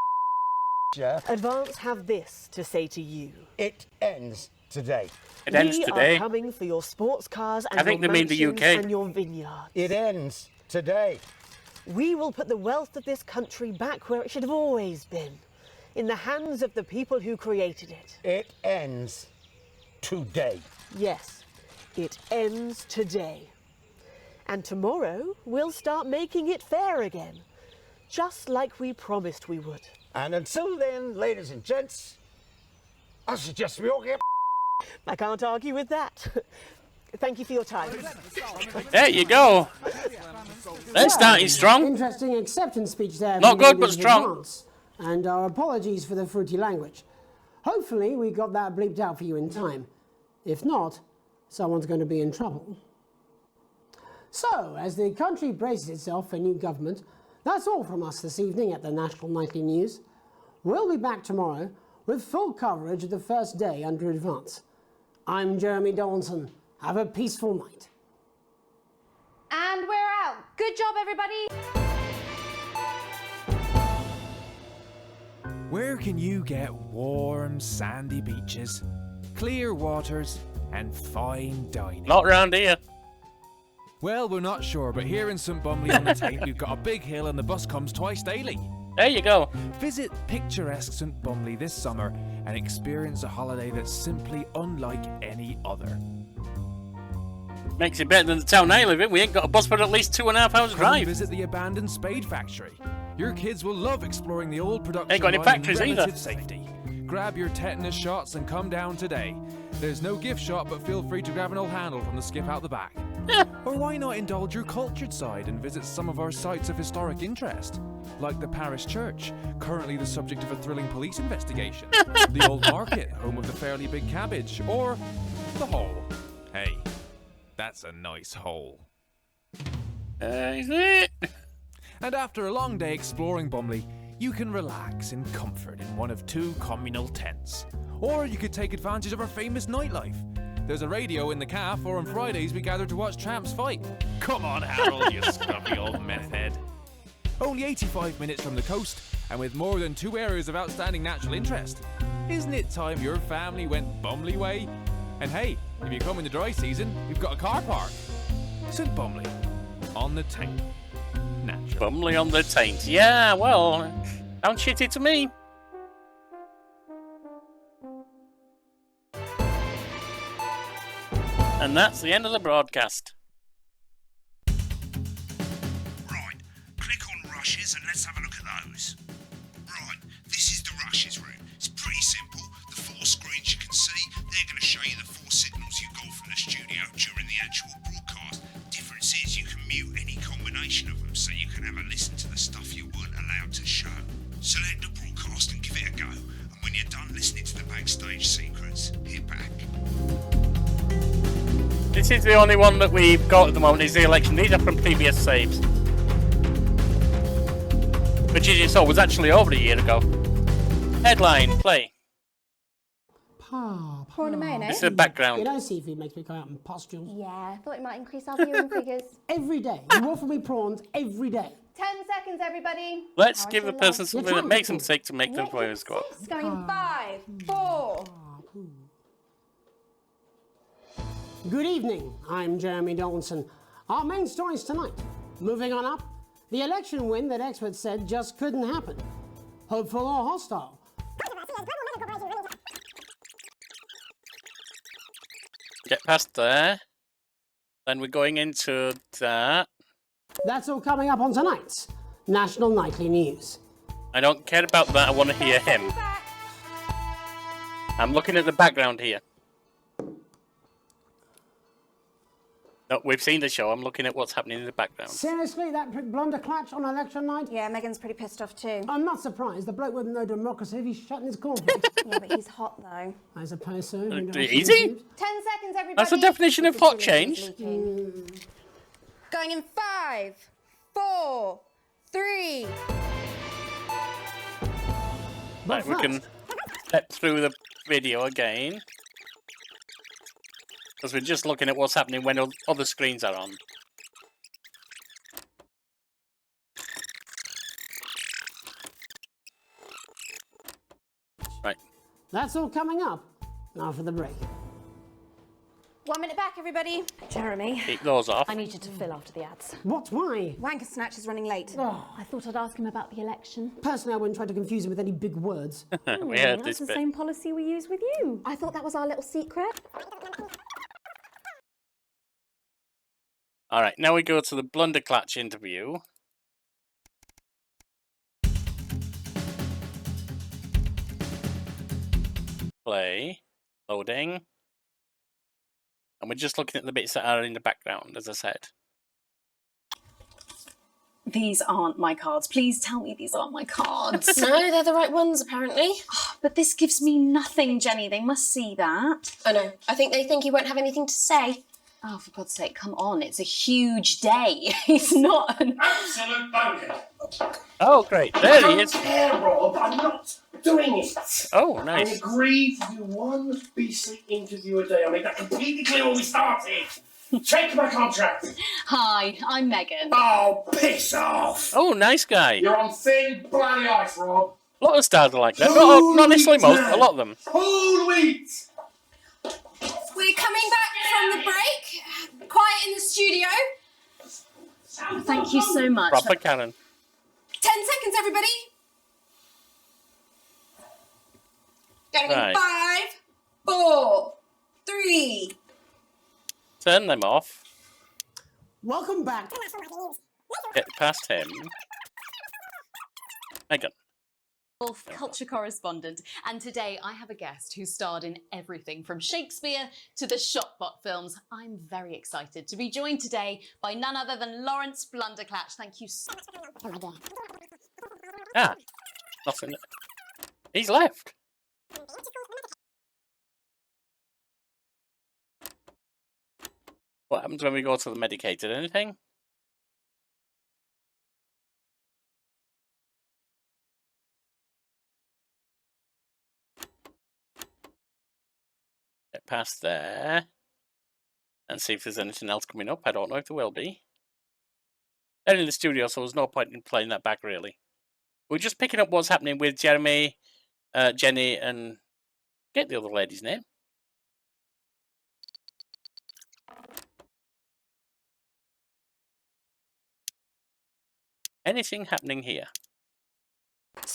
Advance have this to say to you.
It ends today.
It ends today.
We are coming for your sports cars and
I think
your
they mean the
mansions
UK.
and your vineyards.
It ends today.
We will put the wealth of this country back where it should have always been. In the hands of the people who created it.
It ends today.
Yes, it ends today. And tomorrow, we'll start making it fair again. Just like we promised we would.
And until then, ladies and gents, I suggest we all get...
I can't argue with that. Thank you for your time.
There you go. They're starting strong.
Interesting acceptance speech there.
Not good, but strong.
Advance. And our apologies for the fruity language. Hopefully we got that bleeped out for you in time. If not, someone's going to be in trouble. So, as the country braces itself for new government, that's all from us this evening at the National Nightly News. We'll be back tomorrow with full coverage of the first day under Advance. I'm Jeremy Donaldson. Have a peaceful night.
And we're out. Good job, everybody.
Where can you get warm, sandy beaches, clear waters, and fine dining?
Not round here.
Well, we're not sure, but here in St Bumley on the Taint, we've got a big hill and the bus comes twice daily.
There you go.
Visit picturesque St Bumley this summer and experience a holiday that's simply unlike any other.
Makes it better than the town I live in. We ain't got a bus for at least 2.5 hours
Come
drive.
visit the abandoned Spade Factory. Your kids will love exploring the old production
Ain't got any
line
factories
in
either.
relative safety. Grab your tetanus shots and come down today. There's no gift shop, but feel free to grab an old handle from the skip out the back. Or why not indulge your cultured side and visit some of our sites of historic interest? Like the parish church, currently the subject of a thrilling police investigation. The old market, home of the fairly big cabbage. Or the hole. Hey, that's a nice hole.
Is it?
And after a long day exploring Bumley, you can relax in comfort in one of 2 communal tents. Or you could take advantage of our famous nightlife. There's a radio in the calf, or on Fridays we gather to watch tramps fight. Come on, Harold, you scruffy old meth head. Only 85 minutes from the coast, and with more than 2 areas of outstanding natural interest. Isn't it time your family went Bumley way? And hey, if you come in the dry season, we've got a car park. St Bumley, on the Taint. Natural.
Bumley on the Taint. Yeah, well, sounds shitty to me. And that's the end of the broadcast.
Right, click on rushes and let's have a look at those. Right, this is the rushes room. It's pretty simple. The 4 screens you can see, they're going to show you the 4 signals you got from the studio during the actual broadcast. Difference is you can mute any combination of them so you can have a listen to the stuff you weren't allowed to show. Select the broadcast and give it a go. And when you're done listening to the backstage secrets, hit back.
This is the only one that we've got at the moment, is the election. These are from previous saves. Which, as you saw, was actually over a year ago. Headline, play.
Prawn and mayonnaise.
It's the background.
You know, seafood makes me come out in pustules.
Yeah, I thought it might increase our viewing figures.
Every day. You offer me prawns every day.
10 seconds, everybody.
Let's give a person something that makes them sick to make their viewers go up.
It's going in 5, 4.
Good evening, I'm Jeremy Donaldson. Our main stories tonight. Moving on up, the election win that experts said just couldn't happen. Hopeful or hostile?
Get past there. Then we're going into that.
That's all coming up on tonight's National Nightly News.
I don't care about that, I want to hear him. I'm looking at the background here. No, we've seen the show. I'm looking at what's happening in the background.
Seriously, that prick Blunderclatch on election night?
Yeah, Megan's pretty pissed off too.
I'm not surprised. The bloke wouldn't know democracy if he's shutting his cornflakes.
Yeah, but he's hot though.
I suppose so.
Easy?
10 seconds, everybody.
That's the definition of hot change.
Going in 5, 4, 3.
Right, we can step through the video again. Because we're just looking at what's happening when other screens are on. Right.
That's all coming up after the break.
1 minute back, everybody. Jeremy.
Keep those off.
I need you to fill after the ads.
What? Why?
Wanker Snatch is running late.
Oh.
I thought I'd ask him about the election.
Personally, I wouldn't try to confuse him with any big words.
We heard
That's
this
the
bit.
same policy we use with you. I thought that was our little secret.
Alright, now we go to the Blunderclatch interview. Play. Loading. And we're just looking at the bits that are in the background, as I said.
These aren't my cards. Please tell me these aren't my cards.
No, they're the right ones, apparently.
But this gives me nothing, Jenny. They must see that.
Oh no, I think they think you won't have anything to say.
Oh, for God's sake, come on. It's a huge day. It's not an...
Absolute bonehead.
Oh, great. There he is.
I don't care, Rob. I'm not doing it.
Oh,
I
nice.
agreed to do one BC interview a day. I made that completely clear when we started. Check my contract.
Hi, I'm Megan.
Oh, piss off.
Oh, nice guy.
You're on thin, bloody ice, Rob.
A lot of stars are like that. Not necessarily most, a lot of them.
Whole wheat.
We're coming back from the break. Quiet in the studio.
Thank you so much.
Proper Karen.
10 seconds, everybody. Going
Right.
in 5, 4, 3.
Turn them off.
Welcome back.
Get past him. Megan.
Culture correspondent, and today I have a guest who starred in everything from Shakespeare to the Shotbot films. I'm very excited to be joined today by none other than Lawrence Blunderclatch. Thank you so much.
Ah, nothing. He's left. What happens when we go to the medicated? Anything? Get past there. And see if there's anything else coming up. I don't know if there will be. They're in the studio, so there's no point in playing that back, really. We're just picking up what's happening with Jeremy, Jenny, and get the other lady's name. Anything happening here?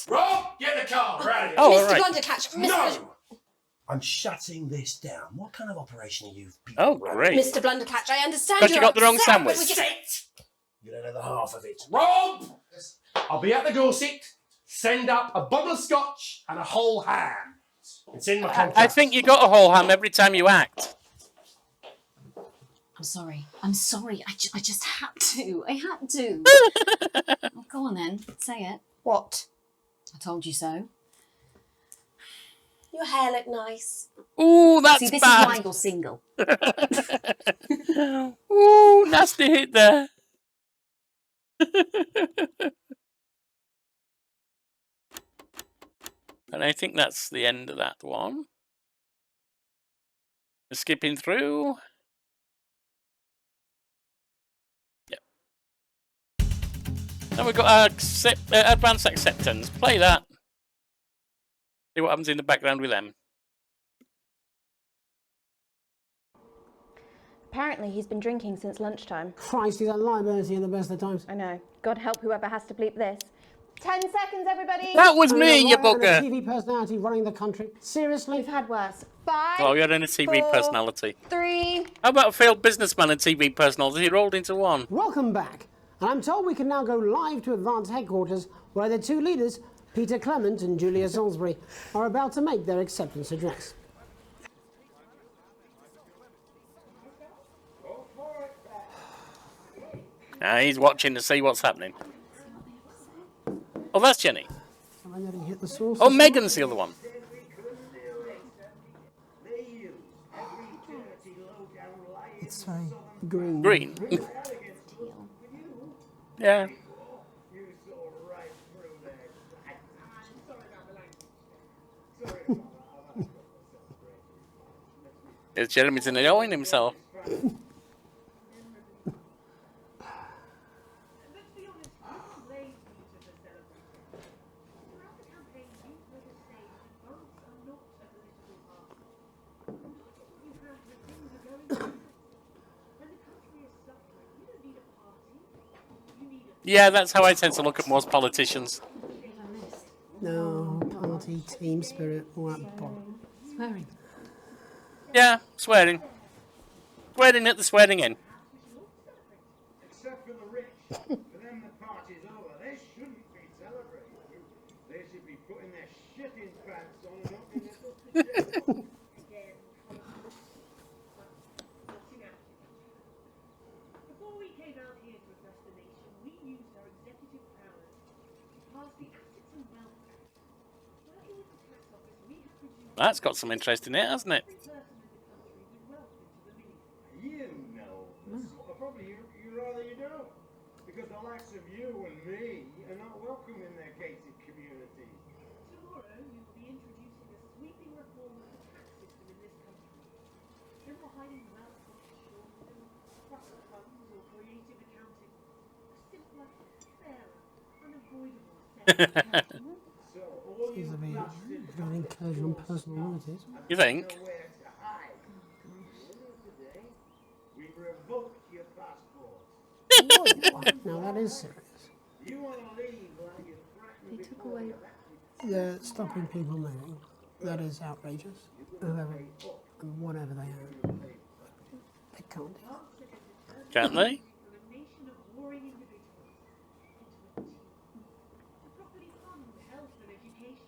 Rob, get in the car. We're out of here.
Oh,
Mr.
all right.
Blundercatch, Mr.
No! I'm shutting this down. What kind of operation are you people
Oh,
running?
great.
Mr. Blundercatch, I understand
Because
you're
you got the wrong
upset,
sandwich.
but we
Sit! You don't know the half of it. Rob! I'll be at the Dorset. Send up a bottle of scotch and a whole ham. It's in my contract.
I think you got a whole ham every time you act.
I'm sorry. I'm sorry. I just had to. I had to. Well, go on then. Say it.
What?
I told you so.
Your hair looked nice.
Ooh, that's
See, this
bad.
is why you're single.
Ooh, nasty hit there. And I think that's the end of that one. We're skipping through. Yep. Then we've got advanced acceptance. Play that. See what happens in the background with them.
Apparently he's been drinking since lunchtime.
Christ, he's a liability at the best of times.
I know. God help whoever has to bleep this. 10 seconds, everybody!
That was
And
me,
a
you
lawyer and a
bugger.
TV personality running the country. Seriously?
We've had worse. 5,
Oh, you're in a TV
4,
personality.
3...
How about a failed businessman and TV personality rolled into one?
Welcome back. And I'm told we can now go live to Advance headquarters where the two leaders, Peter Clement and Julia Salisbury, are about to make their acceptance address.
He's watching to see what's happening. Oh, that's Jenny.
Am I going to hit the source?
Oh, Megan's the other one.
It's very green.
Green. Yeah. It's Jeremy's enjoying himself. Yeah, that's how I tend to look at most politicians.
No, party, team spirit, all that bollocks.
Swearing.
Yeah, swearing. Swearing at the swearing in.
Except for the rich. For them, the party's over. They shouldn't be celebrating. They should be putting their shit in pants on and not in their
Before we came out here to address the nation, we used our executive powers to pass the Assets and Wealth Act. Working with the tax office, we have produced
That's got some interest in it, hasn't it?
every person in the country with wealth into the minimum.
You know this. Or probably you rather you don't. Because the likes of you and me are not welcome in their gated communities.
Tomorrow, we will be introducing a sweeping reform of the tax system in this country. No more hiding wealth offshore, no trust funds or creative accounting. A simpler, fairer, unavoidable set of So, all
He's
you
a bit very incursion on personal liberties.
You think?
nowhere to hide. Today, we revoked your passport.
Now that is serious.
You want to leave while you're threatened
They took away.
They're stopping people moving. That is outrageous. Whoever and whatever they are. They can't do that.
Can't they?
from a nation of warring individuals into a team. The property fund, health and education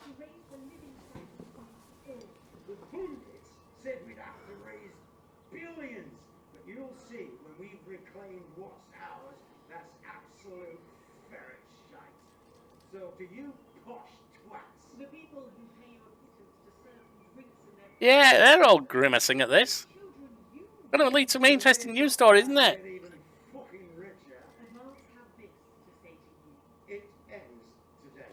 to raise the living standards of all.
The pundits said we'd have to raise billions, but you'll see when we've reclaimed what's ours, that's absolute ferret shite. So to you posh twats,
The people who pay your pittance to serve drinks in their
Yeah, they're all grimacing at this. Gonna lead to an interesting news story, isn't it?
get even fucking richer.
Advance have this to say to you.
It ends today.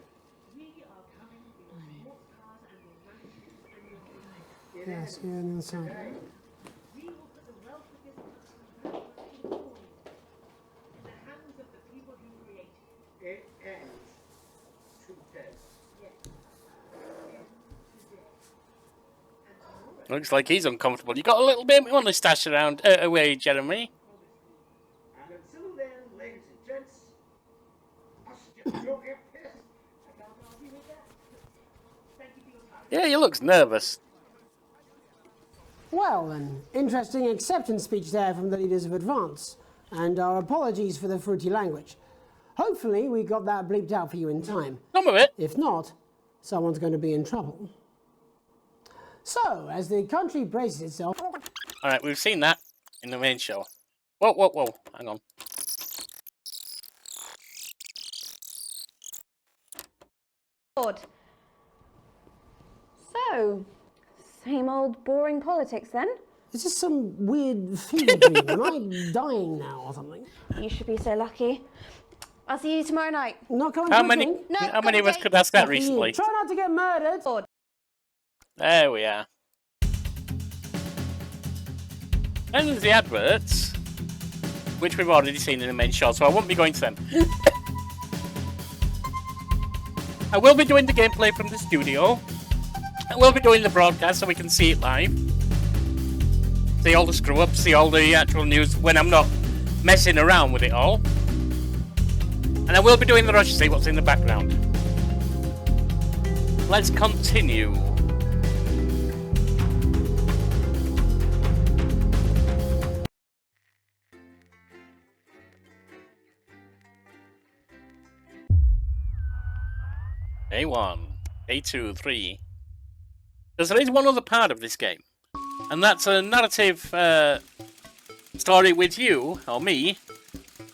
We are coming for your sports cars and your mansions and your businesses.
Yes, yeah, on the other side.
We will put the wealth of this country back in the hands of the people who create it.
It ends
Looks like he's uncomfortable. You got a little bit of stash around away, Jeremy.
And until then, ladies and gents, I suggest you don't get pissed. I can't argue with that. Thank you for your time.
Yeah, he looks nervous.
Well, an interesting acceptance speech there from the leaders of Advance, and our apologies for the fruity language. Hopefully we got that bleeped out for you in time.
Some of it.
If not, someone's going to be in trouble. So, as the country braces itself...
Alright, we've seen that in the main show. Whoa, whoa, whoa. Hang on.
So, same old boring politics then?
Is this some weird fever dream? Am I dying now or something?
You should be so lucky. I'll see you tomorrow night.
Not coming
How
to
many?
drink?
How many of us could ask that
Lucky you.
recently?
Try not to get murdered.
There we are. And there's the adverts, which we've already seen in the main show, so I won't be going to them. I will be doing the gameplay from the studio. I will be doing the broadcast so we can see it live. See all the screw-ups, see all the actual news when I'm not messing around with it all. And I will be doing the rush to see what's in the background. Let's continue. Day 1, Day 2, 3. There is one other part of this game, and that's a narrative story with you, or me,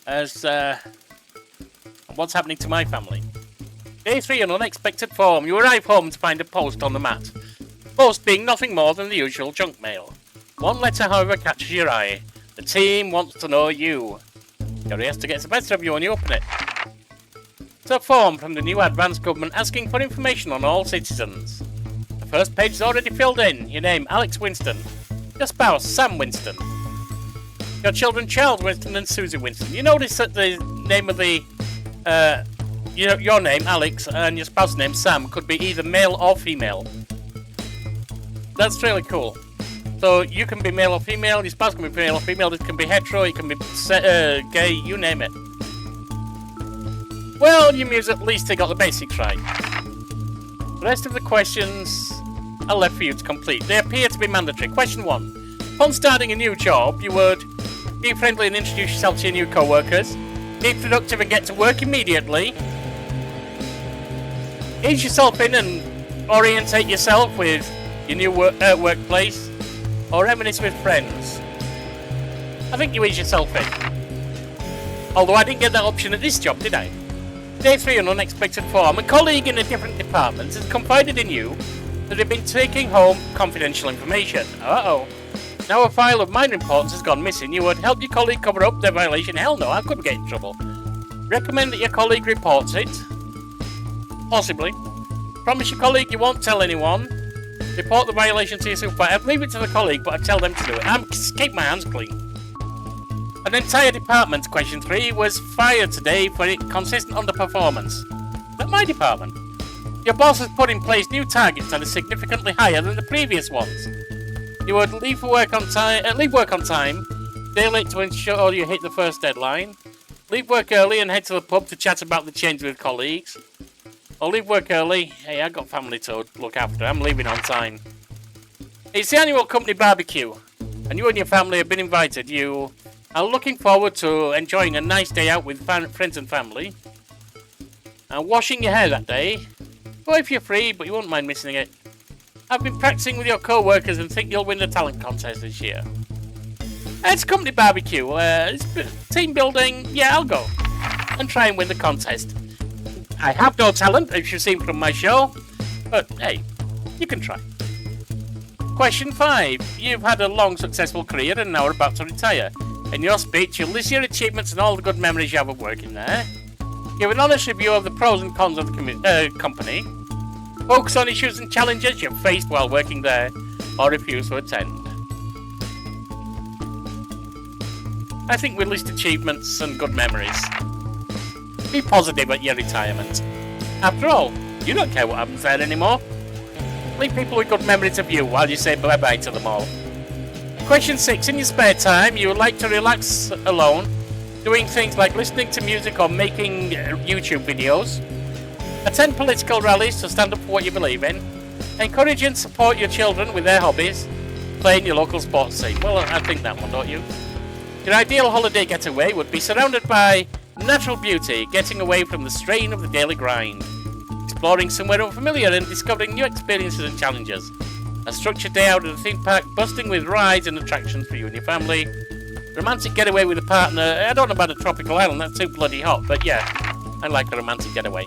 as what's happening to my family. Day 3, an unexpected form. You arrive home to find a post on the mat. Post being nothing more than the usual junk mail. One letter, however, catches your eye. The team wants to know you. Gary has to get the better of you when you open it. It's a form from the new Advance government asking for information on all citizens. The first page is already filled in. Your name, Alex Winston. Your spouse, Sam Winston. Your children, Charles Winston and Susie Winston. You notice that the name of the... your name, Alex, and your spouse's name, Sam, could be either male or female. That's really cool. So you can be male or female, your spouse can be male or female, it can be hetero, it can be gay, you name it. Well, you means at least they got the basics right. The rest of the questions are left for you to complete. They appear to be mandatory. Question 1. Upon starting a new job, you would be friendly and introduce yourself to your new co-workers. Be productive and get to work immediately. Ease yourself in and orientate yourself with your new workplace. Or reminisce with friends. I think you ease yourself in. Although I didn't get that option at this job, did I? Day 3, an unexpected form. A colleague in a different department has confided in you that they've been taking home confidential information. Uh-oh. Now a file of minor importance has gone missing. You would help your colleague cover up their violation. Hell no, I couldn't get in trouble. Recommend that your colleague reports it. Possibly. Promise your colleague you won't tell anyone. Report the violation to your supervisor. Leave it to the colleague, but I tell them to do it. Keep my hands clean. An entire department, question 3, was fired today for consistent underperformance. At my department. Your boss has put in place new targets that are significantly higher than the previous ones. You would leave work on time, stay late to ensure you hit the first deadline, leave work early and head to the pub to chat about the change with colleagues, or leave work early. Hey, I got family to look after. I'm leaving on time. It's the annual company barbecue, and you and your family have been invited. You are looking forward to enjoying a nice day out with friends and family, and washing your hair that day. Or if you're free, but you won't mind missing it. I've been practicing with your co-workers and think you'll win the talent contest this year. It's company barbecue. It's team building. Yeah, I'll go and try and win the contest. I have no talent, as you've seen from my show, but hey, you can try. Question 5. You've had a long, successful career and now are about to retire. In your speech, you'll list your achievements and all the good memories you have of working there. Give an honest review of the pros and cons of the company. Focus on issues and challenges you've faced while working there, or refuse to attend. I think we list achievements and good memories. Be positive at your retirement. After all, you don't care what happens there anymore. Leave people with good memories of you while you say bye-bye to them all. Question 6. In your spare time, you would like to relax alone, doing things like listening to music or making YouTube videos. Attend political rallies to stand up for what you believe in. Encourage and support your children with their hobbies. Play in your local sports team. Well, I think that one, don't you? Your ideal holiday getaway would be surrounded by natural beauty, getting away from the strain of the daily grind. Exploring somewhere unfamiliar and discovering new experiences and challenges. A structured day out at a theme park, busting with rides and attractions for you and your family. Romantic getaway with a partner. I don't know about a tropical island, that's too bloody hot, but yeah, I like a romantic getaway.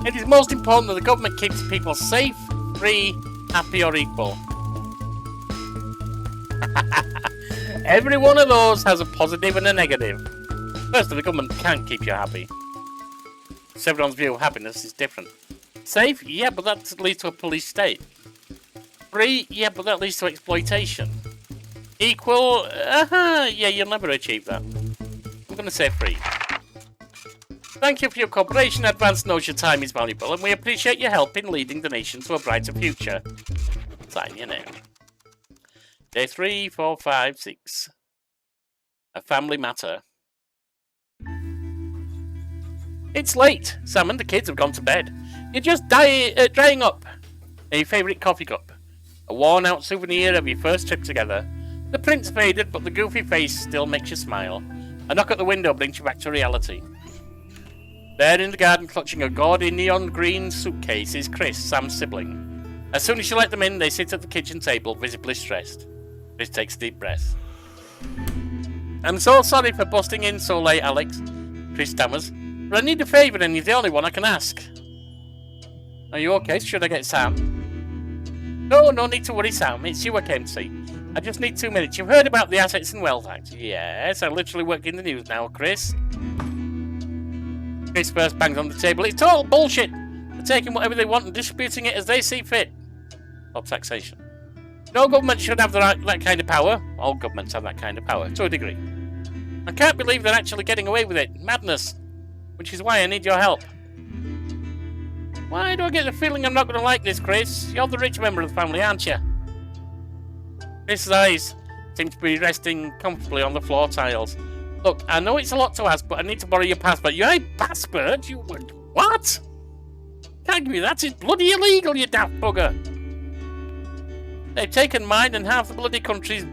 It is most important that the government keeps people safe, free, happy or equal. Every one of those has a positive and a negative. First, the government can't keep you happy. So everyone's view of happiness is different. Safe? Yeah, but that leads to a police state. Free? Yeah, but that leads to exploitation. Equal? Yeah, you'll never achieve that. I'm going to say free. Thank you for your cooperation. Advance knows your time is valuable, and we appreciate your help in leading the nation to a brighter future. Sign your name. Day 3, 4, 5, 6. A family matter. It's late. Sam and the kids have gone to bed. You're just drying up. A favourite coffee cup. A worn-out souvenir of your first trip together. The print's faded, but the goofy face still makes you smile. A knock at the window brings you back to reality. There in the garden, clutching a gaudy neon green suitcase, is Chris, Sam's sibling. As soon as you let them in, they sit at the kitchen table, visibly stressed. Chris takes a deep breath. I'm so sorry for busting in so late, Alex. Chris stammers. But I need a favour and you're the only one I can ask. Are you okay? Should I get Sam? No need to worry, Sam. It's you I came to see. I just need 2 minutes. You've heard about the Assets and Wealth Act? Yes, I literally work in the news now, Chris. Chris first bangs on the table. It's total bullshit. They're taking whatever they want and distributing it as they see fit. Or taxation. No government should have that kind of power. All governments have that kind of power, to a degree. I can't believe they're actually getting away with it. Madness. Which is why I need your help. Why do I get the feeling I'm not going to like this, Chris? You're the rich member of the family, aren't you? Chris's eyes seem to be resting comfortably on the floor tiles. Look, I know it's a lot to ask, but I need to borrow your passport. Your passport? You would... What? Can't give me that. It's bloody illegal, you daft bugger. They've taken mine and half the bloody country's.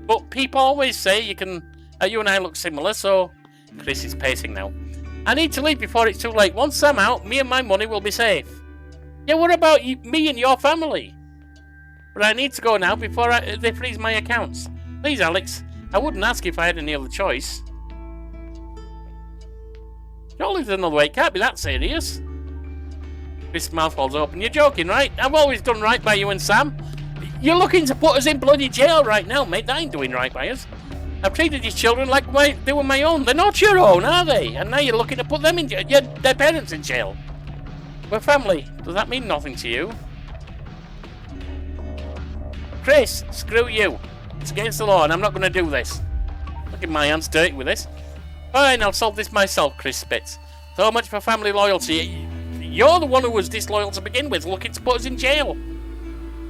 But people always say you and I look similar, so... Chris is pacing now. I need to leave before it's too late. Once I'm out, me and my money will be safe. Yeah, what about me and your family? But I need to go now before they freeze my accounts. Please, Alex. I wouldn't ask if I had any other choice. Surely there's another way. It can't be that serious. Chris' mouth falls open. You're joking, right? I've always done right by you and Sam. You're looking to put us in bloody jail right now, mate. That ain't doing right by us. I've treated these children like they were my own. They're not your own, are they? And now you're looking to put them in jail. Their parents in jail. We're family. Does that mean nothing to you? Chris, screw you. It's against the law and I'm not going to do this. Look at my hands dirty with this. Fine, I'll solve this myself, Chris spits. So much for family loyalty. You're the one who was disloyal to begin with, looking to put us in jail.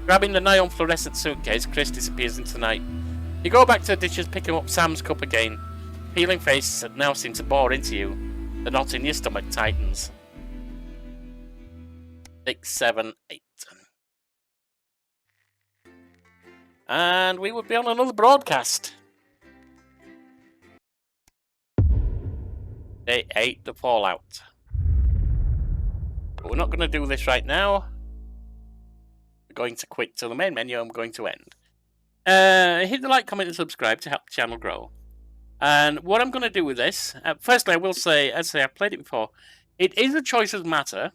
Grabbing the neon fluorescent suitcase, Chris disappears into the night. You go back to the dishes, picking up Sam's cup again. Peeling faces that now seem to bore into you. The knot in your stomach tightens. 6, 7, 8. And we would be on another broadcast. Day 8, the Fallout. But we're not going to do this right now. We're going to quit to the main menu and we're going to end. Hit the like, comment and subscribe to help the channel grow. And what I'm going to do with this, firstly I will say, as I say, I've played it before, it is a choices matter.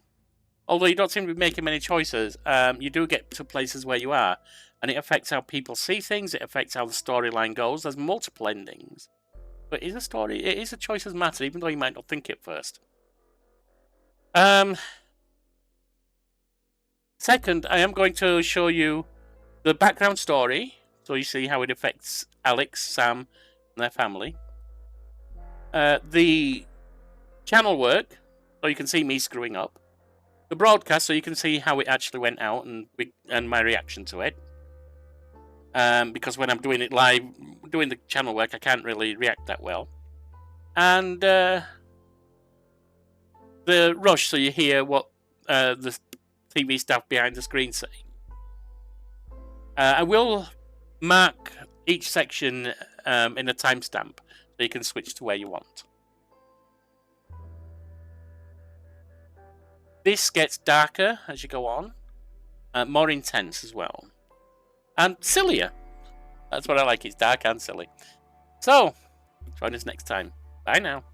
Although you don't seem to be making many choices, you do get to places where you are. And it affects how people see things, it affects how the storyline goes. There's multiple endings. But it is a choices matter, even though you might not think it first. Second, I am going to show you the background story, so you see how it affects Alex, Sam, and their family. The channel work, so you can see me screwing up. the broadcast so you can see how it actually went out and my reaction to it. Because when I'm doing it live, doing the channel work, I can't really react that well. And the rush, so you hear what the TV staff behind the screen say. I will mark each section in a timestamp so you can switch to where you want. This gets darker as you go on, more intense as well, and sillier. That's what I like, it's dark and silly. So, join us next time. Bye now.